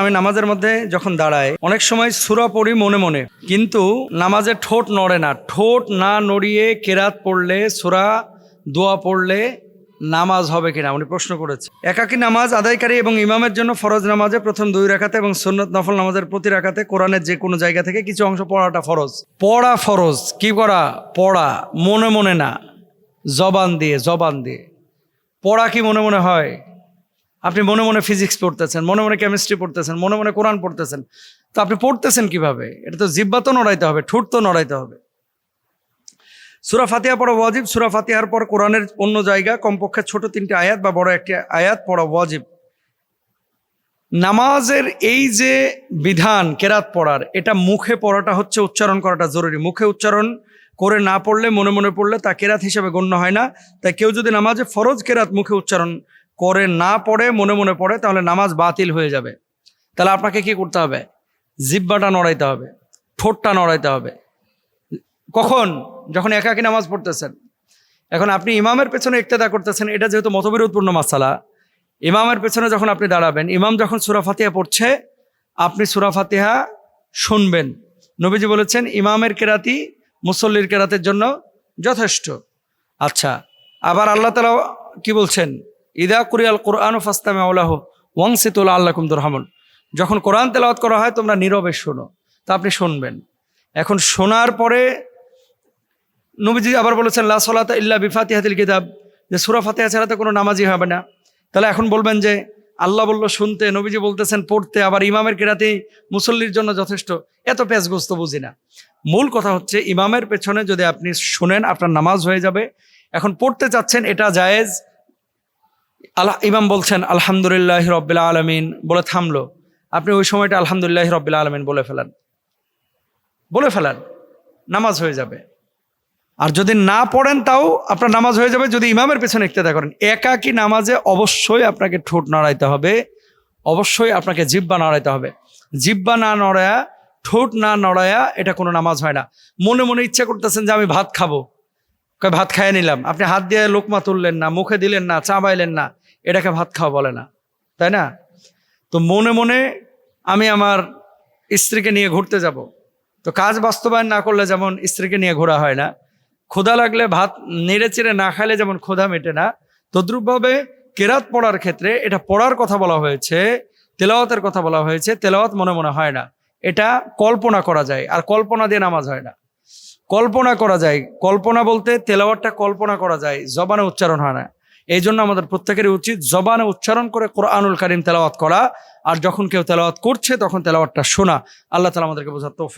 আমি নামাজের মধ্যে যখন দাঁড়াই অনেক সময় সূরা পড়ি মনে মনে, কিন্তু নামাজে ঠোঁট নড়ে না। ঠোঁট না নড়িয়ে কেরাত পড়লে, সূরা দোয়া পড়লে নামাজ হবে কিনা উনি প্রশ্ন করেছে। একাকী নামাজ আদায়কারী এবং ইমামের জন্য ফরজ নামাজে প্রথম 2 রাকাতে এবং সুন্নত নফল নামাজের প্রতি রাকাতে কোরআনের যে কোনো জায়গা থেকে কিছু অংশ পড়াটা ফরজ। পড়া ফরজ। কি করা? পড়া, মনে মনে না, জবান দিয়ে। পড়া কি মনে মনে হয়? আপনি মনে মনে ফিজিক্স পড়তেছেন, মনে মনে কেমিস্ট্রি পড়তেছেন, মনে মনে কোরআন পড়তেছেন, তো আপনি পড়তেছেন কিভাবে? এটা তো জিহ্বা তো নড়াইতে হবে, ঠোঁট তো নড়াইতে হবে। সূরা ফাতিহা পড়া ওয়াজিব। সূরা ফাতিহার পর কোরআনের অন্য জায়গা কমপক্ষে ছোট 3টি আয়াত বা বড় 1টি আয়াত পড়া ওয়াজিব। নামাজের এই যে বিধান কেরাত পড়ার, এটা মুখে পড়াটা হচ্ছে, উচ্চারণ করাটা জরুরি। মুখে উচ্চারণ করে না পড়লে, মনে মনে পড়লে তা কেরাত হিসেবে গণ্য হয় না। তাই কেউ যদি নামাজে ফরজ কেরাত মুখে উচ্চারণ করে না পড়ে, মনে মনে পড়ে, তাহলে নামাজ বাতিল হয়ে যাবে। তাহলে আপনাকে কি করতে হবে? জিহ্বাটা নড়াইতে হবে, ঠোঁটটা নড়াইতে হবে। কখন? যখন একাকী নামাজ পড়তেছেন। এখন আপনি ইমামের পেছনে ইক্তেদা করতেছেন, এটা যেহেতু মতবিরোধপূর্ণ মাসালা। ইমামের পেছনে যখন আপনি দাঁড়াবেন, ইমাম যখন সূরা ফাতিহা পড়ছে, আপনি সূরা ফাতিহা শুনবেন। নবীজি বলেছেন ইমামের কেরাতি মুসল্লির কেরাতের জন্য যথেষ্ট। আচ্ছা, আবার আল্লাহ তাআলা কি বলছেন? ইদা কুরিয়াল কুরআনু ফাসতামিউ লাহু ওয়ানসিতু লাআল্লাকুম তুরহামুন। যখন কোরআন তেলাওয়াত করা হয় তোমরা নীরবে শোনো। তা আপনি শুনবেন। এখন শোনার পরে নবীজি আবার বলেছেন লা সালাতা ইল্লা বিফাতিহাতিল কিতাব, যে সূরা ফাতিহা ছাড়া তো কোনো নামাজই হবে না। তাহলে এখন বলবেন যে আল্লাহ বলল শুনতে, নবীজি বলতেছেন পড়তে, আবার ইমামের কেরাতেই মুসল্লির জন্য যথেষ্ট। এত পেঁচগোস্ত বুঝি না। মূল কথা হচ্ছে ইমামের পেছনে যদি আপনি শুনেন আপনার নামাজ হয়ে যাবে। এখন পড়তে চাচ্ছেন, এটা জায়েজ। ইমাম বলছেন আলহামদুলিল্লাহি রাব্বিল আলামিন বলে থামলো, আপনি ওই সময়টা আলহামদুলিল্লাহি রাব্বিল আলামিন বলে ফেলান, নামাজ হয়ে যাবে। আর যদি না পড়েন তাও আপনার নামাজ হয়ে যাবে, যদি ইমামের পেছনে ইক্তেদা করেন। একাকী নামাজে অবশ্যই আপনাকে ঠোঁট নড়াইতে হবে, অবশ্যই আপনাকে জিহ্বা নড়াইতে হবে। জিহ্বা না নড়ায়া, ঠোঁট না নড়ায়া এটা কোনো নামাজ হয় না। মনে মনে ইচ্ছা করতেছেন যে আমি ভাত খাবো, ভাত খাইয়ে নিলাম, আপনি হাত দিয়ে লোকমা তুললেন না, মুখে দিলেন না, চাবাইলেন না, এটাকে ভাত খাওয়া বলে না, তাই না? তো মনে মনে আমি আমার স্ত্রীকে নিয়ে ঘুরতে যাব, তো কাজ বাস্তবায়ন না করলে যেমন স্ত্রীকে নিয়ে ঘোরা হয় না, ক্ষুধা লাগলে ভাত নেড়ে চেড়ে না খাইলে যেমন ক্ষুধা মেটে না, তদ্রূপভাবে কেরাত পড়ার ক্ষেত্রে এটা পড়ার কথা বলা হয়েছে, তেলাওয়াতের কথা বলা হয়েছে। তেলাওয়াত মনে মনে হয় না, এটা কল্পনা করা যায়। আর কল্পনা দিয়ে নামাজ হয় না, কল্পনা করা যায়। কল্পনা বলতে তেলাওয়াতটা কল্পনা করা যায়, জবানে উচ্চারণ হয় না। এই জন্য আমাদের প্রত্যেকেরই উচিত জবানে উচ্চারণ করে কোরআনুল কারীম তেলাওয়াত করা। আর যখন কেউ তেলাওয়াত করছে তখন তেলাওয়াতটা শোনা। আল্লাহ তাআলা আমাদেরকে বোঝার তৌফিক